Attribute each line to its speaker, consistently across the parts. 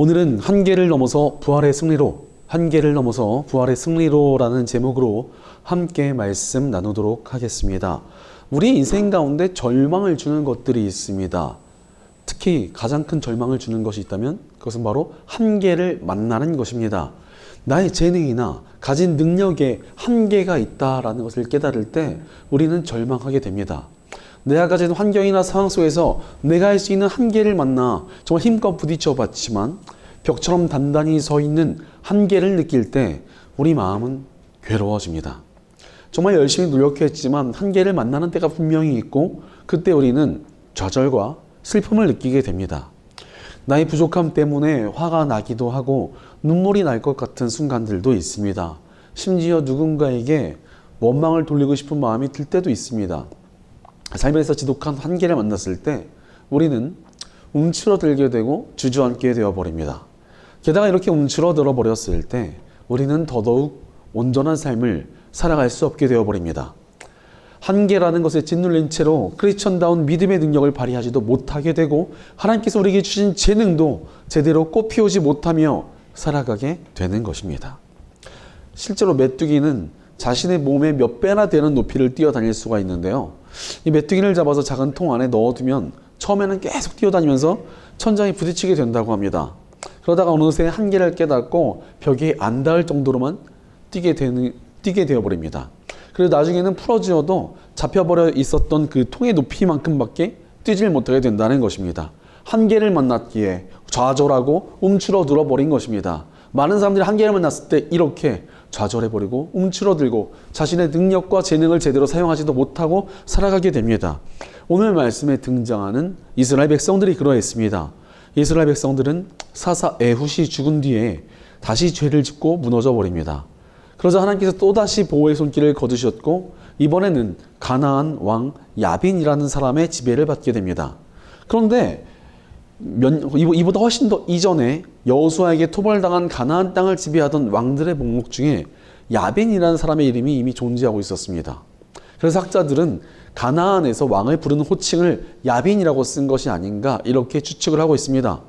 Speaker 1: 오늘은 한계를 넘어서 부활의 승리로, 한계를 넘어서 부활의 승리로라는 제목으로 함께 말씀 나누도록 하겠습니다. 우리 인생 가운데 절망을 주는 것들이 있습니다. 특히 가장 큰 절망을 주는 것이 있다면 그것은 바로 한계를 만나는 것입니다. 나의 재능이나 가진 능력에 한계가 있다라는 것을 깨달을 때 우리는 절망하게 됩니다. 내가 가진 환경이나 상황 속에서 내가 할 수 있는 한계를 만나 정말 힘껏 부딪혀 봤지만 벽처럼 단단히 서 있는 한계를 느낄 때 우리 마음은 괴로워집니다. 정말 열심히 노력했지만 한계를 만나는 때가 분명히 있고 그때 우리는 좌절과 슬픔을 느끼게 됩니다. 나의 부족함 때문에 화가 나기도 하고 눈물이 날 것 같은 순간들도 있습니다. 심지어 누군가에게 원망을 돌리고 싶은 마음이 들 때도 있습니다. 삶에서 지독한 한계를 만났을 때 우리는 움츠러들게 되고 주저앉게 되어버립니다. 게다가 이렇게 움츠러들어 버렸을 때 우리는 더더욱 온전한 삶을 살아갈 수 없게 되어버립니다. 한계라는 것에 짓눌린 채로 크리스천다운 믿음의 능력을 발휘하지도 못하게 되고 하나님께서 우리에게 주신 재능도 제대로 꽃피우지 못하며 살아가게 되는 것입니다. 실제로 메뚜기는 자신의 몸의 몇 배나 되는 높이를 뛰어다닐 수가 있는데요. 이 메뚜기를 잡아서 작은 통 안에 넣어두면 처음에는 계속 뛰어다니면서 천장에 부딪히게 된다고 합니다. 그러다가 어느새 한계를 깨닫고 벽에 안 닿을 정도로만 뛰게 되어버립니다. 그리고 나중에는 풀어지어도 잡혀버려 있었던 그 통의 높이만큼밖에 뛰질 못하게 된다는 것입니다. 한계를 만났기에 좌절하고 움츠러들어 버린 것입니다. 많은 사람들이 한계를 만났을 때 이렇게 좌절해버리고 움츠러들고 자신의 능력과 재능을 제대로 사용하지도 못하고 살아가게 됩니다. 오늘 말씀에 등장하는 이스라엘 백성들이 그러했습니다. 이스라엘 백성들은 사사 에훗이 죽은 뒤에 다시 죄를 짓고 무너져 버립니다. 그러자 하나님께서 또다시 보호의 손길을 거두셨고 이번에는 가나안 왕 야빈이라는 사람의 지배를 받게 됩니다. 그런데 이보다 훨씬 더 이전에 여호수아에게 토벌당한 가나안 땅을 지배하던 왕들의 목록 중에 야빈이라는 사람의 이름이 이미 존재하고 있었습니다. 그래서 학자들은 가나안에서 왕을 부르는 호칭을 야빈이라고 쓴 것이 아닌가 이렇게 추측을 하고 있습니다.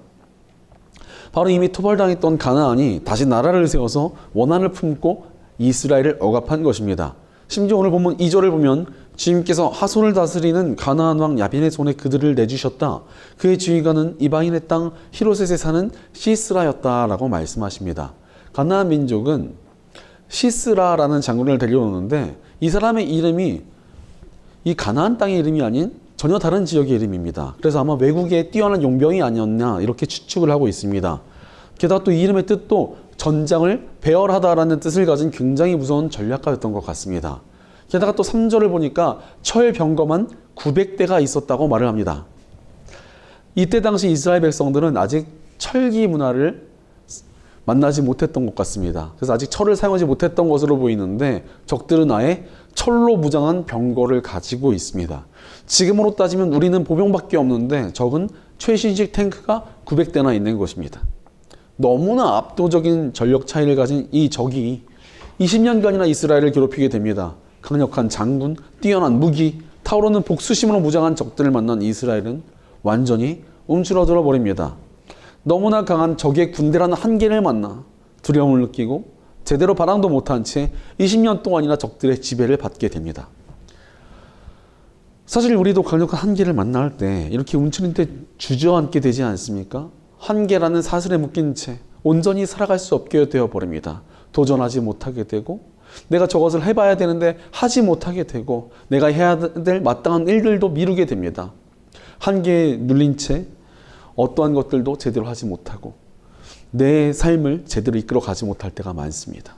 Speaker 1: 바로 이미 토벌당했던 가나안이 다시 나라를 세워서 원한을 품고 이스라엘을 억압한 것입니다. 심지어 오늘 보면 2절을 보면 주님께서 하솔을 다스리는 가나안 왕 야빈의 손에 그들을 내주셨다. 그의 지휘관은 이방인의 땅 히로셋에 사는 시스라였다라고 말씀하십니다. 가나안 민족은 시스라라는 장군을 데려오는데 이 사람의 이름이 이 가나안 땅의 이름이 아닌 전혀 다른 지역의 이름입니다. 그래서 아마 외국의 뛰어난 용병이 아니었나 이렇게 추측을 하고 있습니다. 게다가 또 이 이름의 뜻도 전장을 배열하다라는 뜻을 가진 굉장히 무서운 전략가였던 것 같습니다. 게다가 또 3절을 보니까 철병거만 900대가 있었다고 말을 합니다. 이때 당시 이스라엘 백성들은 아직 철기 문화를 만나지 못했던 것 같습니다. 그래서 아직 철을 사용하지 못했던 것으로 보이는데 적들은 아예 철로 무장한 병거를 가지고 있습니다. 지금으로 따지면 우리는 보병밖에 없는데 적은 최신식 탱크가 900대나 있는 것입니다. 너무나 압도적인 전력 차이를 가진 이 적이 20년간이나 이스라엘을 괴롭히게 됩니다. 강력한 장군, 뛰어난 무기, 타오르는 복수심으로 무장한 적들을 만난 이스라엘은 완전히 움츠러들어 버립니다. 너무나 강한 적의 군대라는 한계를 만나 두려움을 느끼고 제대로 반항도 못한 채 20년 동안이나 적들의 지배를 받게 됩니다. 사실 우리도 강력한 한계를 만날 때 이렇게 움츠린 때 주저앉게 되지 않습니까? 한계라는 사슬에 묶인 채 온전히 살아갈 수 없게 되어버립니다. 도전하지 못하게 되고 내가 저것을 해봐야 되는데 하지 못하게 되고 내가 해야 될 마땅한 일들도 미루게 됩니다. 한계에 눌린 채 어떠한 것들도 제대로 하지 못하고 내 삶을 제대로 이끌어가지 못할 때가 많습니다.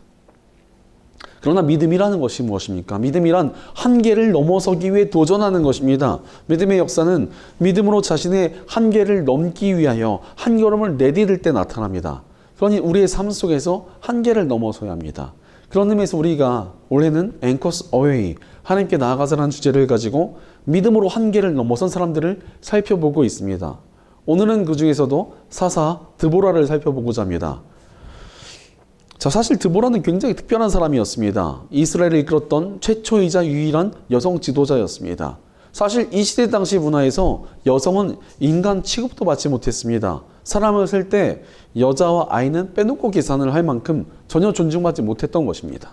Speaker 1: 그러나 믿음이라는 것이 무엇입니까? 믿음이란 한계를 넘어서기 위해 도전하는 것입니다. 믿음의 역사는 믿음으로 자신의 한계를 넘기 위하여 한 걸음을 내디딜 때 나타납니다. 그러니 우리의 삶 속에서 한계를 넘어서야 합니다. 그런 의미에서 우리가 올해는 Anchors Away, 하나님께 나아가자라는 주제를 가지고 믿음으로 한계를 넘어선 사람들을 살펴보고 있습니다. 오늘은 그 중에서도 사사 드보라를 살펴보고자 합니다. 자, 사실 드보라는 굉장히 특별한 사람이었습니다. 이스라엘을 이끌었던 최초이자 유일한 여성 지도자였습니다. 사실 이 시대 당시 문화에서 여성은 인간 취급도 받지 못했습니다. 사람을 셀 때 여자와 아이는 빼놓고 계산을 할 만큼 전혀 존중받지 못했던 것입니다.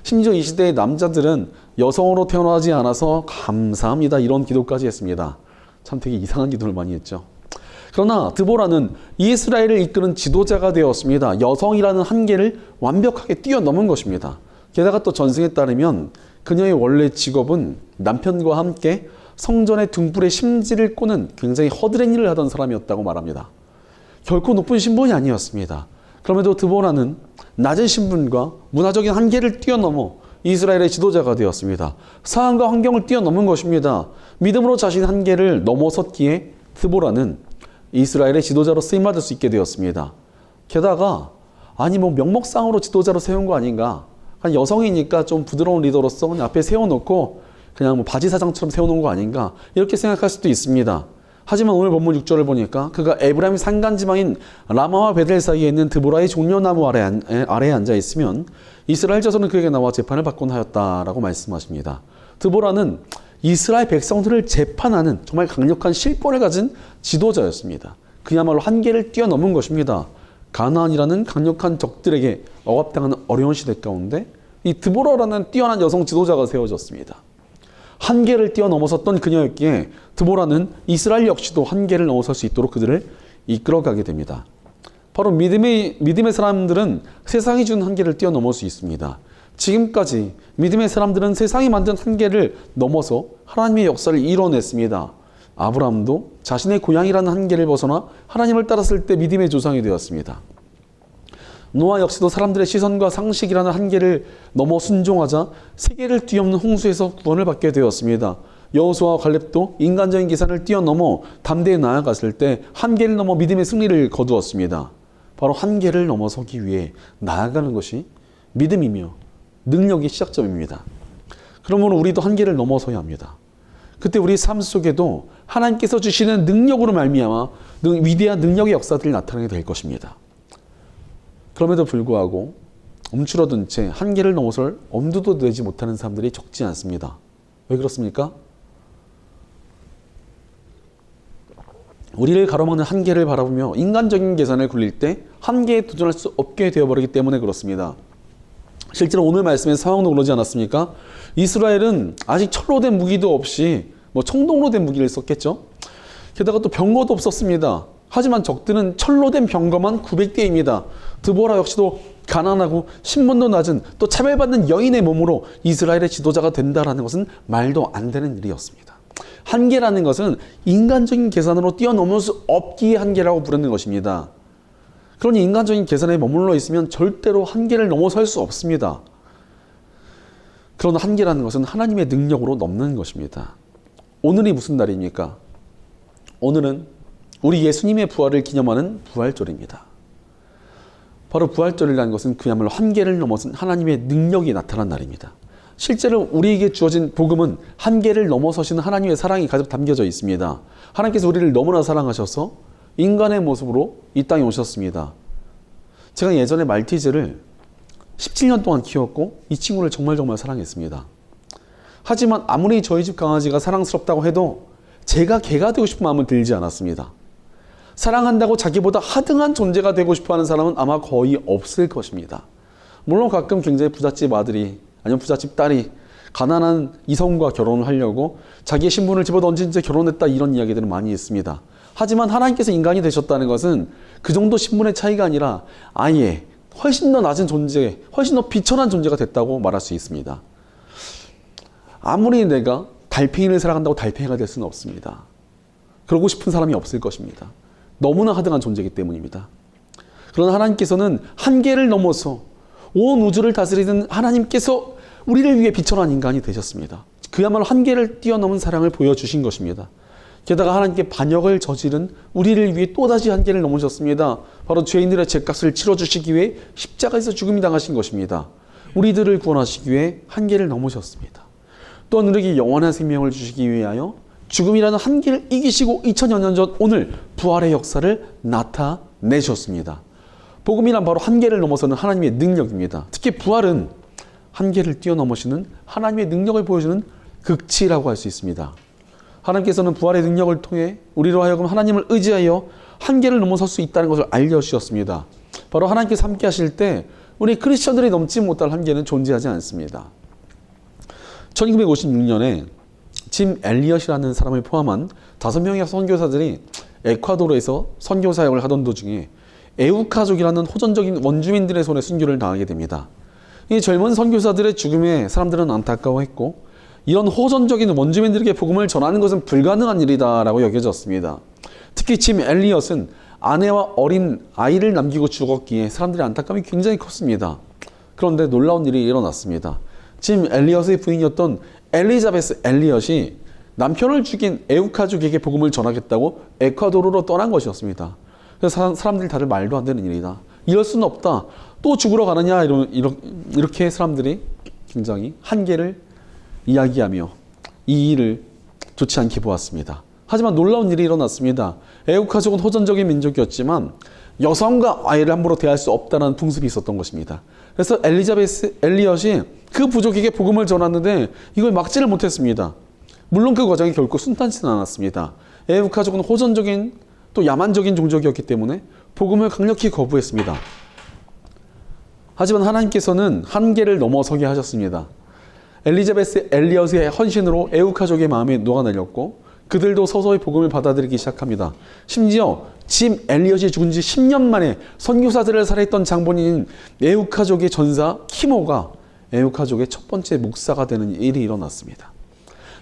Speaker 1: 심지어 이 시대의 남자들은 여성으로 태어나지 않아서 감사합니다 이런 기도까지 했습니다. 참 되게 이상한 기도를 많이 했죠. 그러나 드보라는 이스라엘을 이끄는 지도자가 되었습니다. 여성이라는 한계를 완벽하게 뛰어넘은 것입니다. 게다가 또 전승에 따르면 그녀의 원래 직업은 남편과 함께 성전의 등불에 심지를 꽂는 굉장히 허드렛 일을 하던 사람이었다고 말합니다. 결코 높은 신분이 아니었습니다. 그럼에도 드보라는 낮은 신분과 문화적인 한계를 뛰어넘어 이스라엘의 지도자가 되었습니다. 상황과 환경을 뛰어넘은 것입니다. 믿음으로 자신의 한계를 넘어섰기에 드보라는 이스라엘의 지도자로 쓰임받을 수 있게 되었습니다. 게다가 아니 뭐 명목상으로 지도자로 세운 거 아닌가? 그냥 여성이니까 좀 부드러운 리더로서 그냥 앞에 세워놓고 그냥 뭐 바지 사장처럼 세워놓은 거 아닌가? 이렇게 생각할 수도 있습니다. 하지만 오늘 본문 6절을 보니까 그가 에브라임 산간지방인 라마와 베델 사이에 있는 드보라의 종려나무 아래에 앉아 있으면 이스라엘 자손은 그에게 나와 재판을 받곤 하였다라고 말씀하십니다. 드보라는 이스라엘 백성들을 재판하는 정말 강력한 실권을 가진 지도자였습니다. 그야말로 한계를 뛰어넘은 것입니다. 가나안이라는 강력한 적들에게 억압당하는 어려운 시대 가운데 이 드보라라는 뛰어난 여성 지도자가 세워졌습니다. 한계를 뛰어넘어섰던 그녀였기에 드보라는 이스라엘 역시도 한계를 넘어설 수 있도록 그들을 이끌어가게 됩니다. 바로 믿음의 사람들은 세상이 준 한계를 뛰어넘을 수 있습니다. 지금까지 믿음의 사람들은 세상이 만든 한계를 넘어서 하나님의 역사를 이뤄냈습니다. 아브라함도 자신의 고향이라는 한계를 벗어나 하나님을 따랐을 때 믿음의 조상이 되었습니다. 노아 역시도 사람들의 시선과 상식이라는 한계를 넘어 순종하자 세계를 뒤엎는 홍수에서 구원을 받게 되었습니다. 여호수아와 갈렙도 인간적인 계산을 뛰어넘어 담대히 나아갔을 때 한계를 넘어 믿음의 승리를 거두었습니다. 바로 한계를 넘어서기 위해 나아가는 것이 믿음이며 능력의 시작점입니다. 그러므로 우리도 한계를 넘어서야 합니다. 그때 우리 삶 속에도 하나님께서 주시는 능력으로 말미암아 위대한 능력의 역사들이 나타나게 될 것입니다. 그럼에도 불구하고 움츠러든 채 한계를 넘어설 엄두도 내지 못하는 사람들이 적지 않습니다. 왜 그렇습니까? 우리를 가로막는 한계를 바라보며 인간적인 계산을 굴릴 때 한계에 도전할 수 없게 되어버리기 때문에 그렇습니다. 실제로 오늘 말씀의 상황도 그러지 않았습니까? 이스라엘은 아직 철로 된 무기도 없이 청동으로 된 무기를 썼겠죠. 게다가 또 병거도 없었습니다. 하지만 적들은 철로 된 병거만 900대입니다. 드보라 역시도 가난하고 신분도 낮은 또 차별받는 여인의 몸으로 이스라엘의 지도자가 된다는 것은 말도 안 되는 일이었습니다. 한계라는 것은 인간적인 계산으로 뛰어넘을 수 없기에 한계라고 부르는 것입니다. 그러니 인간적인 계산에 머물러 있으면 절대로 한계를 넘어설 수 없습니다. 그러나 한계라는 것은 하나님의 능력으로 넘는 것입니다. 오늘이 무슨 날입니까? 오늘은 우리 예수님의 부활을 기념하는 부활절입니다. 바로 부활절이라는 것은 그야말로 한계를 넘어선 하나님의 능력이 나타난 날입니다. 실제로 우리에게 주어진 복음은 한계를 넘어서시는 하나님의 사랑이 가득 담겨져 있습니다. 하나님께서 우리를 너무나 사랑하셔서 인간의 모습으로 이 땅에 오셨습니다. 제가 예전에 말티즈를 17년 동안 키웠고 이 친구를 정말 사랑했습니다. 하지만 아무리 저희 집 강아지가 사랑스럽다고 해도 제가 개가 되고 싶은 마음은 들지 않았습니다. 사랑한다고 자기보다 하등한 존재가 되고 싶어하는 사람은 아마 거의 없을 것입니다. 물론 가끔 굉장히 부잣집 아들이 아니면 부잣집 딸이 가난한 이성과 결혼을 하려고 자기의 신분을 집어던진 채 결혼했다 이런 이야기들은 많이 있습니다. 하지만 하나님께서 인간이 되셨다는 것은 그 정도 신분의 차이가 아니라 아예 훨씬 더 낮은 존재, 훨씬 더 비천한 존재가 됐다고 말할 수 있습니다. 아무리 내가 달팽이를 사랑한다고 달팽이가 될 수는 없습니다. 그러고 싶은 사람이 없을 것입니다. 너무나 하등한 존재이기 때문입니다. 그러나 하나님께서는 한계를 넘어서 온 우주를 다스리는 하나님께서 우리를 위해 비천한 인간이 되셨습니다. 그야말로 한계를 뛰어넘은 사랑을 보여주신 것입니다. 게다가 하나님께 반역을 저지른 우리를 위해 또다시 한계를 넘으셨습니다. 바로 죄인들의 죄값을 치러주시기 위해 십자가에서 죽음이 당하신 것입니다. 우리들을 구원하시기 위해 한계를 넘으셨습니다. 또한 우리에게 영원한 생명을 주시기 위하여 죽음이라는 한계를 이기시고 2000여 년 전 오늘 부활의 역사를 나타내셨습니다. 복음이란 바로 한계를 넘어서는 하나님의 능력입니다. 특히 부활은 한계를 뛰어넘으시는 하나님의 능력을 보여주는 극치라고 할 수 있습니다. 하나님께서는 부활의 능력을 통해 우리로 하여금 하나님을 의지하여 한계를 넘어설 수 있다는 것을 알려주셨습니다. 바로 하나님께서 함께 하실 때 우리 크리스천들이 넘지 못할 한계는 존재하지 않습니다. 1956년에 짐 엘리엇이라는 사람을 포함한 5명의 선교사들이 에콰도르에서 선교 사역을 하던 도중에 에우카족이라는 호전적인 원주민들의 손에 순교를 당하게 됩니다. 이 젊은 선교사들의 죽음에 사람들은 안타까워했고 이런 호전적인 원주민들에게 복음을 전하는 것은 불가능한 일이다라고 여겨졌습니다. 특히 짐 엘리엇은 아내와 어린 아이를 남기고 죽었기에 사람들의 안타까움이 굉장히 컸습니다. 그런데 놀라운 일이 일어났습니다. 짐 엘리엇의 부인이었던 엘리자베스 엘리엇이 남편을 죽인 에우카족에게 복음을 전하겠다고 에콰도르로 떠난 것이었습니다. 그래서 사람들이 다들 말도 안 되는 일이다. 이럴 수는 없다. 또 죽으러 가느냐 이렇게 사람들이 굉장히 한계를 이야기하며 이 일을 좋지 않게 보았습니다. 하지만 놀라운 일이 일어났습니다. 에우카족은 호전적인 민족이었지만 여성과 아이를 함부로 대할 수 없다는 풍습이 있었던 것입니다. 그래서 엘리자베스 엘리엇이 그 부족에게 복음을 전하는데 이걸 막지를 못했습니다. 물론 그 과정이 결코 순탄치는 않았습니다. 에우카족은 호전적인 또 야만적인 종족이었기 때문에 복음을 강력히 거부했습니다. 하지만 하나님께서는 한계를 넘어서게 하셨습니다. 엘리자베스 엘리엇의 헌신으로 에우카족의 마음에 녹아내렸고 그들도 서서히 복음을 받아들이기 시작합니다. 심지어 짐 엘리엇이 죽은 지 10년 만에 선교사들을 살해했던 장본인 에우카족의 전사 키모가 에우카족의 첫 번째 목사가 되는 일이 일어났습니다.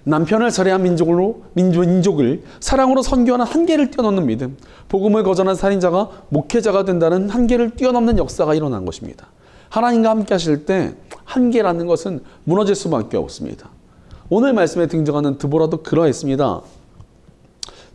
Speaker 1: 남편을 살해한 민족을 사랑으로 선교하는 한계를 뛰어넘는 믿음, 복음을 거절한 살인자가 목회자가 된다는 한계를 뛰어넘는 역사가 일어난 것입니다. 하나님과 함께 하실 때 한계라는 것은 무너질 수밖에 없습니다. 오늘 말씀에 등장하는 드보라도 그러했습니다.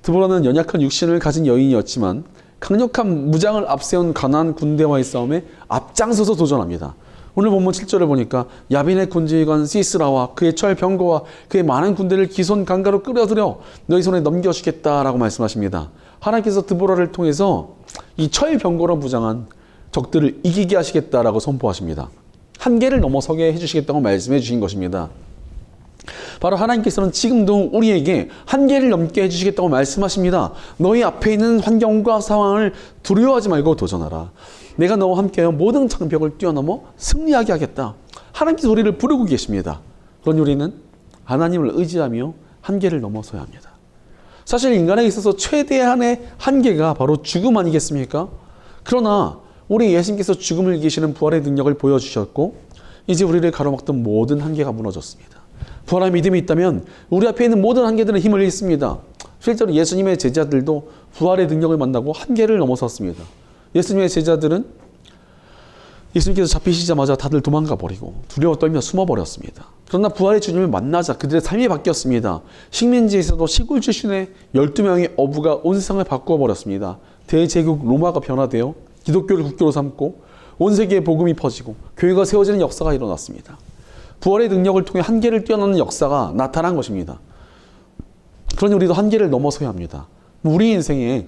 Speaker 1: 드보라는 연약한 육신을 가진 여인이었지만 강력한 무장을 앞세운 가나안 군대와의 싸움에 앞장서서 도전합니다. 오늘 본문 7절을 보니까 야빈의 군지휘관 시스라와 그의 철병거와 그의 많은 군대를 기손 강가로 끌어들여 너희 손에 넘겨주겠다라고 말씀하십니다. 하나님께서 드보라를 통해서 이 철병거로 무장한 적들을 이기게 하시겠다라고 선포하십니다. 한계를 넘어서게 해주시겠다고 말씀해 주신 것입니다. 바로 하나님께서는 지금도 우리에게 한계를 넘게 해주시겠다고 말씀하십니다. 너희 앞에 있는 환경과 상황을 두려워하지 말고 도전하라. 내가 너와 함께하여 모든 장벽을 뛰어넘어 승리하게 하겠다. 하나님께서 우리를 부르고 계십니다. 그러니 우리는 하나님을 의지하며 한계를 넘어서야 합니다. 사실 인간에 있어서 최대한의 한계가 바로 죽음 아니겠습니까? 그러나 우리 예수님께서 죽음을 이기시는 부활의 능력을 보여주셨고 이제 우리를 가로막던 모든 한계가 무너졌습니다. 부활의 믿음이 있다면 우리 앞에 있는 모든 한계들은 힘을 잃습니다. 실제로 예수님의 제자들도 부활의 능력을 만나고 한계를 넘어섰습니다. 예수님의 제자들은 예수님께서 잡히시자마자 다들 도망가 버리고 두려워 떨며 숨어버렸습니다. 그러나 부활의 주님을 만나자 그들의 삶이 바뀌었습니다. 식민지에서도 시골 출신의 12명의 어부가 온 세상을 바꾸어 버렸습니다. 대제국 로마가 변화되어 기독교를 국교로 삼고 온 세계에 복음이 퍼지고 교회가 세워지는 역사가 일어났습니다. 부활의 능력을 통해 한계를 뛰어넘는 역사가 나타난 것입니다. 그러니 우리도 한계를 넘어서야 합니다. 우리 인생에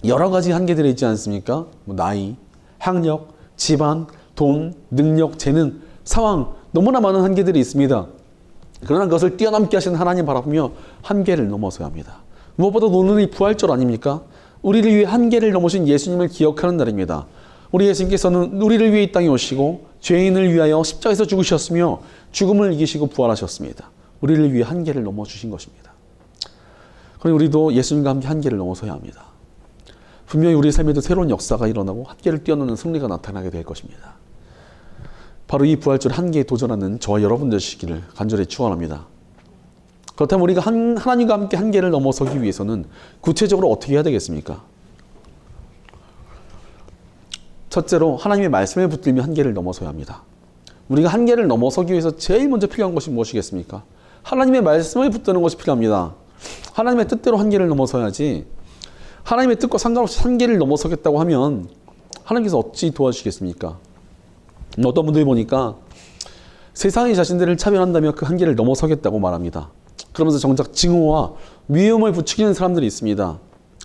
Speaker 1: 여러 가지 한계들이 있지 않습니까? 나이, 학력, 집안, 돈, 능력, 재능, 상황 너무나 많은 한계들이 있습니다. 그러나 그것을 뛰어넘게 하시는 하나님 바라보며 한계를 넘어서야 합니다. 무엇보다 오늘이 부활절 아닙니까? 우리를 위해 한계를 넘으신 예수님을 기억하는 날입니다. 우리 예수님께서는 우리를 위해 이 땅에 오시고 죄인을 위하여 십자가에서 죽으셨으며 죽음을 이기시고 부활하셨습니다. 우리를 위해 한계를 넘어주신 것입니다. 그러니 우리도 예수님과 함께 한계를 넘어서야 합니다. 분명히 우리 삶에도 새로운 역사가 일어나고 한계를 뛰어넘는 승리가 나타나게 될 것입니다. 바로 이 부활절 한계에 도전하는 저와 여러분 되시기를 간절히 축원합니다. 그렇다면 우리가 하나님과 함께 한계를 넘어서기 위해서는 구체적으로 어떻게 해야 되겠습니까? 첫째로 하나님의 말씀을 붙들며 한계를 넘어서야 합니다. 우리가 한계를 넘어서기 위해서 제일 먼저 필요한 것이 무엇이겠습니까? 하나님의 말씀을 붙드는 것이 필요합니다. 하나님의 뜻대로 한계를 넘어서야지 하나님의 뜻과 상관없이 한계를 넘어서겠다고 하면 하나님께서 어찌 도와주시겠습니까? 어떤 분들이 보니까 세상이 자신들을 차별한다며 그 한계를 넘어서겠다고 말합니다. 그러면서 정작 증오와 미움을 부추기는 사람들이 있습니다.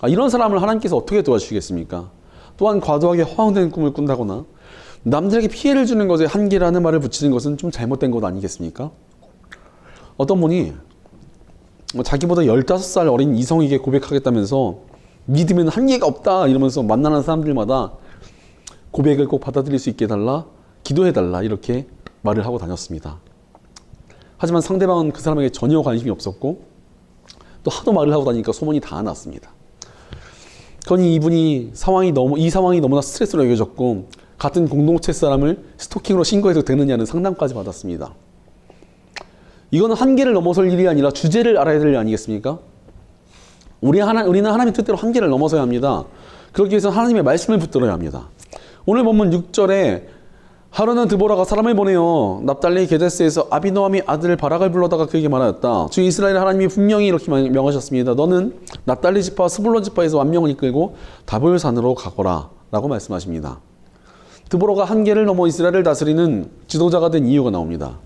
Speaker 1: 이런 사람을 하나님께서 어떻게 도와주시겠습니까? 또한 과도하게 허황된 꿈을 꾼다거나 남들에게 피해를 주는 것에 한계라는 말을 붙이는 것은 좀 잘못된 것 아니겠습니까? 어떤 분이 자기보다 15살 어린 이성에게 고백하겠다면서 믿으면 한계가 없다 이러면서 만나는 사람들마다 고백을 꼭 받아들일 수 있게 해달라, 기도해달라 이렇게 말을 하고 다녔습니다. 하지만 상대방은 그 사람에게 전혀 관심이 없었고 또 하도 말을 하고 다니니까 소문이 다 났습니다. 그러니 이 상황이 너무나 스트레스로 여겨졌고 같은 공동체 사람을 스토킹으로 신고해도 되느냐는 상담까지 받았습니다. 이거는 한계를 넘어설 일이 아니라 주제를 알아야 될 일 아니겠습니까? 우리는 하나님의 뜻대로 한계를 넘어서야 합니다. 그러기 위해서 하나님의 말씀을 붙들어야 합니다. 오늘 본문 6절에 하루는 드보라가 사람을 보내어 납달리 게데스에서 아비노함이 아들 바락을 불러다가 그에게 말하였다. 주 이스라엘 하나님이 분명히 이렇게 명하셨습니다. 너는 납달리 지파와 스불론 지파에서 완명을 이끌고 다볼산으로 가거라 라고 말씀하십니다. 드보라가 한계를 넘어 이스라엘을 다스리는 지도자가 된 이유가 나옵니다.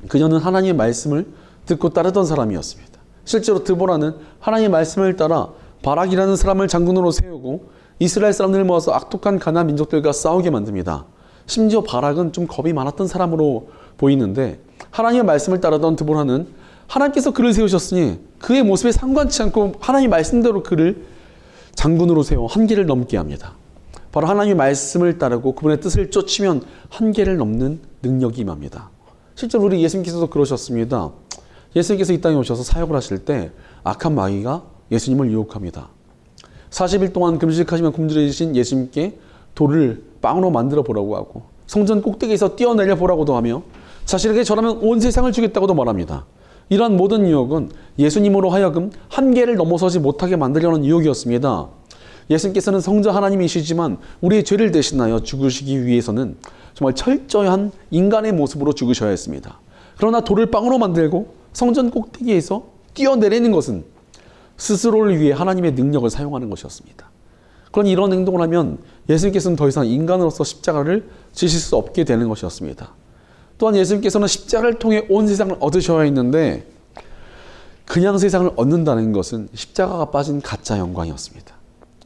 Speaker 1: 그녀는 하나님의 말씀을 듣고 따르던 사람이었습니다. 실제로 드보라는 하나님의 말씀을 따라 바락이라는 사람을 장군으로 세우고 이스라엘 사람들을 모아서 악독한 가나안 민족들과 싸우게 만듭니다. 심지어 바락은 좀 겁이 많았던 사람으로 보이는데 하나님의 말씀을 따르던 드보라는 하나님께서 그를 세우셨으니 그의 모습에 상관치 않고 하나님의 말씀대로 그를 장군으로 세워 한계를 넘게 합니다. 바로 하나님의 말씀을 따르고 그분의 뜻을 쫓으면 한계를 넘는 능력이 임합니다. 실제로 우리 예수님께서도 그러셨습니다. 예수님께서 이 땅에 오셔서 사역을 하실 때 악한 마귀가 예수님을 유혹합니다. 40일 동안 금식하시며 굶주리신 예수님께 돌을 빵으로 만들어 보라고 하고 성전 꼭대기에서 뛰어내려 보라고도 하며 자신에게 절하면 온 세상을 주겠다고도 말합니다. 이러한 모든 유혹은 예수님으로 하여금 한계를 넘어서지 못하게 만들려는 유혹이었습니다. 예수님께서는 성자 하나님이시지만 우리의 죄를 대신하여 죽으시기 위해서는 정말 철저한 인간의 모습으로 죽으셔야 했습니다. 그러나 돌을 빵으로 만들고 성전 꼭대기에서 뛰어내리는 것은 스스로를 위해 하나님의 능력을 사용하는 것이었습니다. 그러니 이런 행동을 하면 예수님께서는 더 이상 인간으로서 십자가를 지실 수 없게 되는 것이었습니다. 또한 예수님께서는 십자가를 통해 온 세상을 얻으셔야 했는데 그냥 세상을 얻는다는 것은 십자가가 빠진 가짜 영광이었습니다.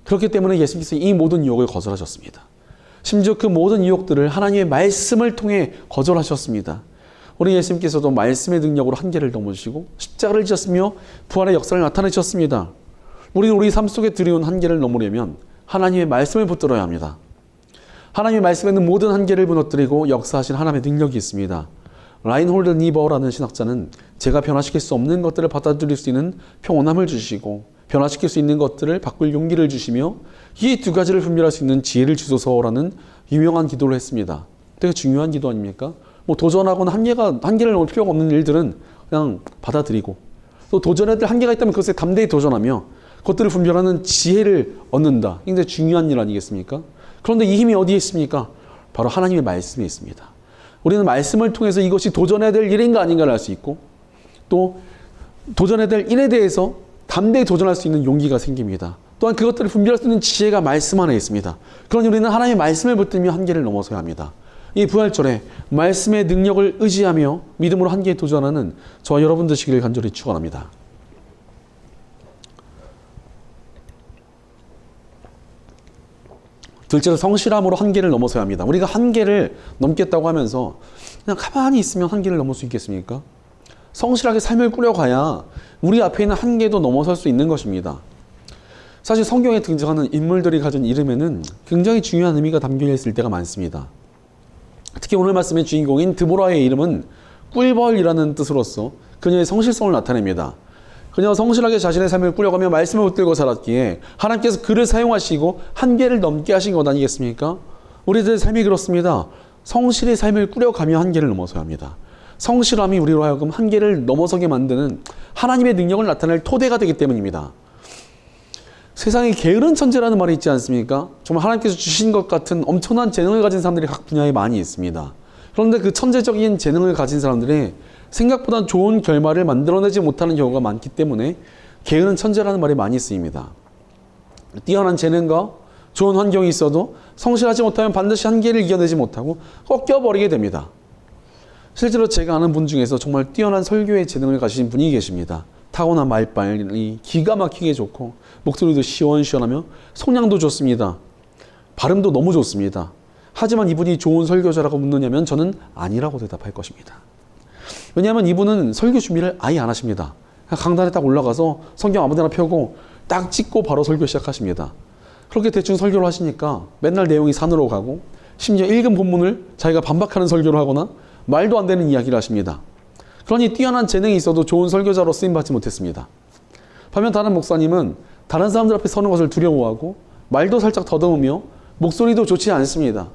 Speaker 1: 그렇기 때문에 예수님께서 이 모든 유혹을 거절하셨습니다. 심지어 그 모든 유혹들을 하나님의 말씀을 통해 거절하셨습니다. 우리 예수님께서도 말씀의 능력으로 한계를 넘으시고 십자가를 지셨으며 부활의 역사를 나타내셨습니다. 우리는 우리 삶 속에 들여온 한계를 넘으려면 하나님의 말씀을 붙들어야 합니다. 하나님의 말씀에는 모든 한계를 무너뜨리고 역사하신 하나님의 능력이 있습니다. 라인홀드 니버라는 신학자는 제가 변화시킬 수 없는 것들을 받아들일 수 있는 평온함을 주시고 변화시킬 수 있는 것들을 바꿀 용기를 주시며 이 두 가지를 분별할 수 있는 지혜를 주소서라는 유명한 기도를 했습니다. 되게 중요한 기도 아닙니까? 도전하거나 한계를 넘을 필요가 없는 일들은 그냥 받아들이고 또 도전해야 될 한계가 있다면 그것에 담대히 도전하며 그것들을 분별하는 지혜를 얻는다. 굉장히 중요한 일 아니겠습니까? 그런데 이 힘이 어디에 있습니까? 바로 하나님의 말씀에 있습니다. 우리는 말씀을 통해서 이것이 도전해야 될 일인가 아닌가를 알 수 있고 또 도전해야 될 일에 대해서 담대히 도전할 수 있는 용기가 생깁니다. 또한 그것들을 분별할 수 있는 지혜가 말씀 안에 있습니다. 그러니 우리는 하나님의 말씀을 붙들며 한계를 넘어서야 합니다. 이 부활절에 말씀의 능력을 의지하며 믿음으로 한계에 도전하는 저와 여러분 되시기를 간절히 축원합니다. 둘째로 성실함으로 한계를 넘어서야 합니다. 우리가 한계를 넘겠다고 하면서 그냥 가만히 있으면 한계를 넘을 수 있겠습니까? 성실하게 삶을 꾸려가야 우리 앞에 있는 한계도 넘어설 수 있는 것입니다. 사실 성경에 등장하는 인물들이 가진 이름에는 굉장히 중요한 의미가 담겨 있을 때가 많습니다. 특히 오늘 말씀의 주인공인 드보라의 이름은 꿀벌이라는 뜻으로서 그녀의 성실성을 나타냅니다. 그녀가 성실하게 자신의 삶을 꾸려가며 말씀을 붙들고 살았기에 하나님께서 그를 사용하시고 한계를 넘게 하신 것 아니겠습니까? 우리들의 삶이 그렇습니다. 성실히 삶을 꾸려가며 한계를 넘어서야 합니다. 성실함이 우리로 하여금 한계를 넘어서게 만드는 하나님의 능력을 나타낼 토대가 되기 때문입니다. 세상에 게으른 천재라는 말이 있지 않습니까? 정말 하나님께서 주신 것 같은 엄청난 재능을 가진 사람들이 각 분야에 많이 있습니다. 그런데 그 천재적인 재능을 가진 사람들이 생각보다 좋은 결말을 만들어내지 못하는 경우가 많기 때문에 게으른 천재라는 말이 많이 쓰입니다. 뛰어난 재능과 좋은 환경이 있어도 성실하지 못하면 반드시 한계를 이겨내지 못하고 꺾여버리게 됩니다. 실제로 제가 아는 분 중에서 정말 뛰어난 설교의 재능을 가지신 분이 계십니다. 타고난 말빨이 기가 막히게 좋고 목소리도 시원시원하며 성량도 좋습니다. 발음도 너무 좋습니다. 하지만 이분이 좋은 설교자라고 묻느냐면 저는 아니라고 대답할 것입니다. 왜냐하면 이분은 설교 준비를 아예 안 하십니다. 강단에 딱 올라가서 성경 아무데나 펴고 딱 찍고 바로 설교 시작하십니다. 그렇게 대충 설교를 하시니까 맨날 내용이 산으로 가고 심지어 읽은 본문을 자기가 반박하는 설교를 하거나 말도 안 되는 이야기를 하십니다. 그러니 뛰어난 재능이 있어도 좋은 설교자로 쓰임받지 못했습니다. 반면 다른 목사님은 다른 사람들 앞에 서는 것을 두려워하고 말도 살짝 더듬으며 목소리도 좋지 않습니다.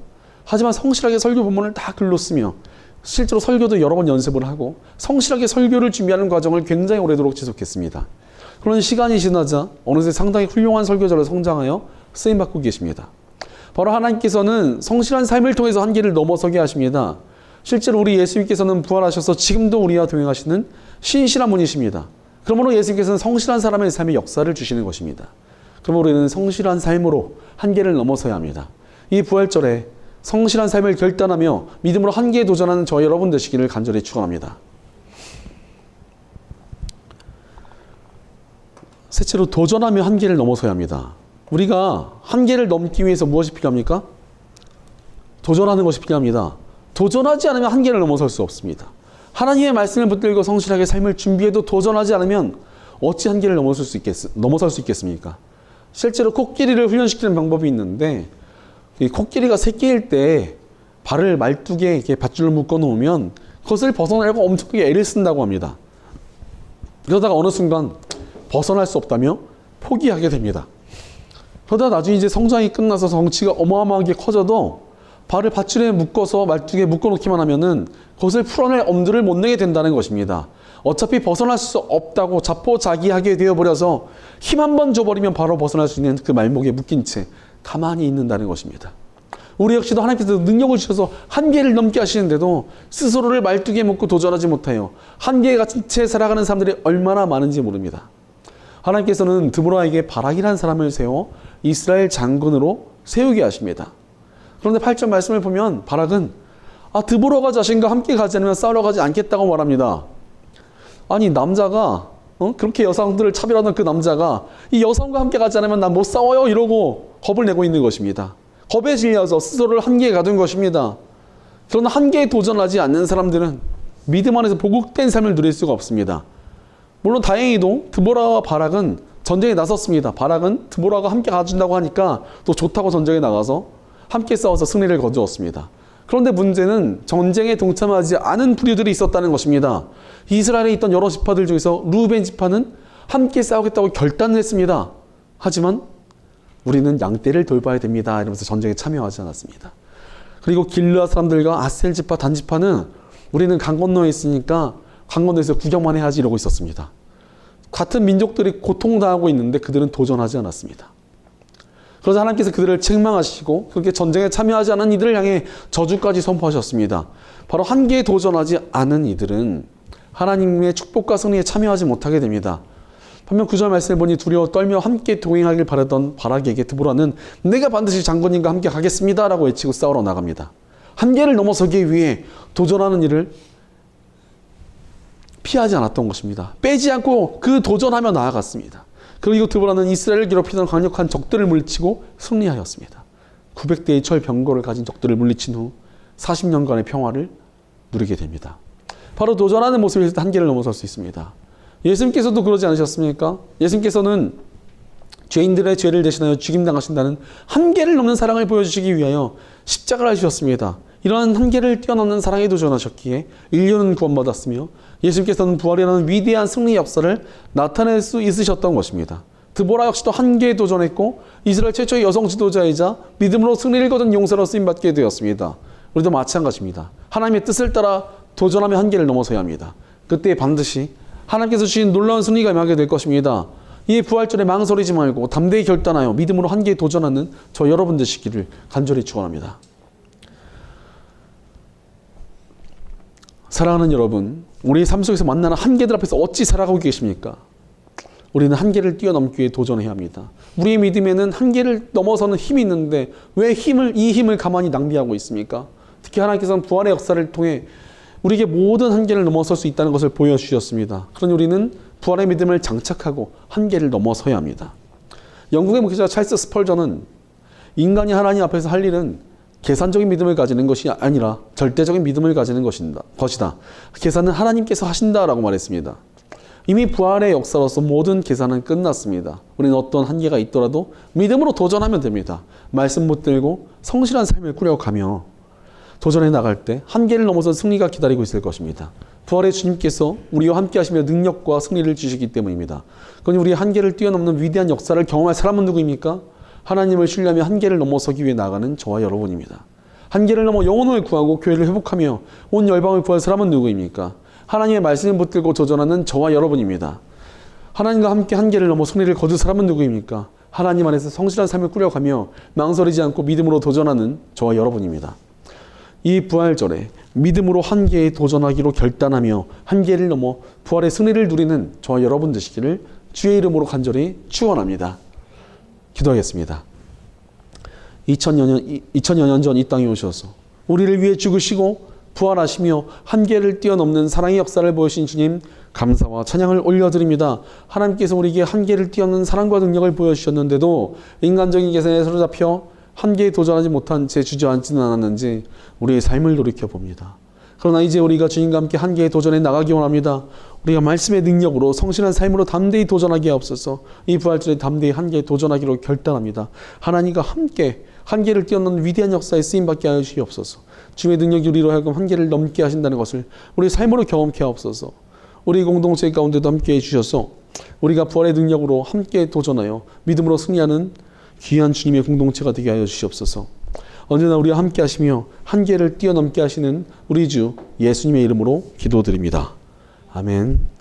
Speaker 1: 하지만 성실하게 설교 본문을 다 글로 쓰며 실제로 설교도 여러 번 연습을 하고 성실하게 설교를 준비하는 과정을 굉장히 오래도록 지속했습니다. 그런 시간이 지나자 어느새 상당히 훌륭한 설교자로 성장하여 쓰임받고 계십니다. 바로 하나님께서는 성실한 삶을 통해서 한계를 넘어서게 하십니다. 실제로 우리 예수님께서는 부활하셔서 지금도 우리와 동행하시는 신실한 분이십니다. 그러므로 예수님께서는 성실한 사람의 삶의 역사를 주시는 것입니다. 그러므로 우리는 성실한 삶으로 한계를 넘어서야 합니다. 이 부활절에 성실한 삶을 결단하며 믿음으로 한계에 도전하는 저희 여러분 되시기를 간절히 축원합니다. 셋째로 도전하며 한계를 넘어서야 합니다. 우리가 한계를 넘기 위해서 무엇이 필요합니까? 도전하는 것이 필요합니다. 도전하지 않으면 한계를 넘어설 수 없습니다. 하나님의 말씀을 붙들고 성실하게 삶을 준비해도 도전하지 않으면 어찌 한계를 넘어설 수 있겠습니까? 실제로 코끼리를 훈련시키는 방법이 있는데 이 코끼리가 새끼일 때 발을 말뚝에 이렇게 밧줄로 묶어 놓으면 그것을 벗어나려고 엄청나게 애를 쓴다고 합니다. 그러다가 어느 순간 벗어날 수 없다며 포기하게 됩니다. 그러다 나중에 이제 성장이 끝나서 덩치가 어마어마하게 커져도 발을 밧줄에 묶어서 말뚝에 묶어놓기만 하면은 그것을 풀어낼 엄두를 못 내게 된다는 것입니다. 어차피 벗어날 수 없다고 자포자기하게 되어버려서 힘 한 번 줘버리면 바로 벗어날 수 있는 그 말목에 묶인 채 가만히 있는다는 것입니다. 우리 역시도 하나님께서 능력을 주셔서 한계를 넘게 하시는데도 스스로를 말뚝에 묶고 도전하지 못하여 한계에 갇힌 채 살아가는 사람들이 얼마나 많은지 모릅니다. 하나님께서는 드보라에게 바락이라는 사람을 세워 이스라엘 장군으로 세우게 하십니다. 그런데 8절 말씀을 보면 바락은 드보라가 자신과 함께 가지 않으면 싸우러 가지 않겠다고 말합니다. 아니 남자가 그렇게 여성들을 차별하던 그 남자가 이 여성과 함께 가지 않으면 난 못 싸워요 이러고 겁을 내고 있는 것입니다. 겁에 질려서 스스로를 한계에 가둔 것입니다. 그러나 한계에 도전하지 않는 사람들은 믿음 안에서 복된 삶을 누릴 수가 없습니다. 물론 다행히도 드보라와 바락은 전쟁에 나섰습니다. 바락은 드보라가 함께 가준다고 하니까 또 좋다고 전쟁에 나가서 함께 싸워서 승리를 거두었습니다. 그런데 문제는 전쟁에 동참하지 않은 부류들이 있었다는 것입니다. 이스라엘에 있던 여러 지파들 중에서 루벤 지파는 함께 싸우겠다고 결단을 했습니다. 하지만 우리는 양떼를 돌봐야 됩니다 이러면서 전쟁에 참여하지 않았습니다. 그리고 길르앗 사람들과 아셀 지파, 단 지파는 우리는 강 건너에 있으니까 강 건너에서 구경만 해야지 이러고 있었습니다. 같은 민족들이 고통당하고 있는데 그들은 도전하지 않았습니다. 그래서 하나님께서 그들을 책망하시고 그렇게 전쟁에 참여하지 않은 이들을 향해 저주까지 선포하셨습니다. 바로 한계에 도전하지 않은 이들은 하나님의 축복과 승리에 참여하지 못하게 됩니다. 반면 9절 말씀을 보니 두려워 떨며 함께 동행하길 바라던 바락에게 드보라는 내가 반드시 장군님과 함께 가겠습니다 라고 외치고 싸우러 나갑니다. 한계를 넘어서기 위해 도전하는 일을 피하지 않았던 것입니다. 빼지 않고 그 도전하며 나아갔습니다. 그리고 드보라는 이스라엘을 괴롭히던 강력한 적들을 물리치고 승리하였습니다. 900대의 철 병거를 가진 적들을 물리친 후 40년간의 평화를 누리게 됩니다. 바로 도전하는 모습에서 한계를 넘어설 수 있습니다. 예수님께서도 그러지 않으셨습니까? 예수님께서는 죄인들의 죄를 대신하여 죽임당하신다는 한계를 넘는 사랑을 보여주시기 위하여 십자가를 지셨습니다. 이러한 한계를 뛰어넘는 사랑에 도전하셨기에 인류는 구원받았으며 예수님께서는 부활이라는 위대한 승리 역사를 나타낼 수 있으셨던 것입니다. 드보라 역시도 한계에 도전했고 이스라엘 최초의 여성 지도자이자 믿음으로 승리를 거둔 용사로 쓰임받게 되었습니다. 우리도 마찬가지입니다. 하나님의 뜻을 따라 도전하며 한계를 넘어서야 합니다. 그때 반드시 하나님께서 주신 놀라운 승리가 임하게 될 것입니다. 이 부활절에 망설이지 말고 담대히 결단하여 믿음으로 한계에 도전하는 저 여러분 되시기를 간절히 축원합니다. 사랑하는 여러분, 우리의 삶 속에서 만나는 한계들 앞에서 어찌 살아가고 계십니까? 우리는 한계를 뛰어넘기 위해 도전해야 합니다. 우리의 믿음에는 한계를 넘어서는 힘이 있는데 왜 이 힘을 가만히 낭비하고 있습니까? 특히 하나님께서는 부활의 역사를 통해 우리에게 모든 한계를 넘어설 수 있다는 것을 보여주셨습니다. 그러니 우리는 부활의 믿음을 장착하고 한계를 넘어서야 합니다. 영국의 목회자 찰스 스펄전은 인간이 하나님 앞에서 할 일은 계산적인 믿음을 가지는 것이 아니라 절대적인 믿음을 가지는 것이다. 계산은 하나님께서 하신다라고 말했습니다. 이미 부활의 역사로서 모든 계산은 끝났습니다. 우리는 어떤 한계가 있더라도 믿음으로 도전하면 됩니다. 말씀 붙들고 성실한 삶을 꾸려가며 도전해 나갈 때 한계를 넘어서 승리가 기다리고 있을 것입니다. 부활의 주님께서 우리와 함께 하시며 능력과 승리를 주시기 때문입니다. 그러니 우리의 한계를 뛰어넘는 위대한 역사를 경험할 사람은 누구입니까? 하나님을 신뢰하며 한계를 넘어서기 위해 나가는 저와 여러분입니다. 한계를 넘어 영혼을 구하고 교회를 회복하며 온 열방을 구할 사람은 누구입니까? 하나님의 말씀을 붙들고 도전하는 저와 여러분입니다. 하나님과 함께 한계를 넘어 승리를 거둘 사람은 누구입니까? 하나님 안에서 성실한 삶을 꾸려가며 망설이지 않고 믿음으로 도전하는 저와 여러분입니다. 이 부활절에 믿음으로 한계에 도전하기로 결단하며 한계를 넘어 부활의 승리를 누리는 저와 여러분 되시기를 주의 이름으로 간절히 축원합니다. 기도하겠습니다. 2000여 년 전 이 땅에 오셔서 우리를 위해 죽으시고 부활하시며 한계를 뛰어넘는 사랑의 역사를 보여주신 주님 감사와 찬양을 올려드립니다. 하나님께서 우리에게 한계를 뛰어넘는 사랑과 능력을 보여주셨는데도 인간적인 계산에 사로잡혀 한계에 도전하지 못한 채 주저앉지는 않았는지 우리의 삶을 돌이켜봅니다. 그러나 이제 우리가 주님과 함께 한계에 도전해 나가기 원합니다. 우리가 말씀의 능력으로 성실한 삶으로 담대히 도전하게 하옵소서. 이 부활절에 담대히 한계에 도전하기로 결단합니다. 하나님과 함께 한계를 뛰어넘는 위대한 역사에 쓰임받게 하여 주시옵소서. 주의 능력이 우리로 하여금 한계를 넘게 하신다는 것을 우리 삶으로 경험케 하옵소서. 우리 공동체 가운데도 함께 해주셔서 우리가 부활의 능력으로 함께 도전하여 믿음으로 승리하는 귀한 주님의 공동체가 되게 하여 주시옵소서. 언제나 우리와 함께 하시며 한계를 뛰어넘게 하시는 우리 주 예수님의 이름으로 기도드립니다. 아멘.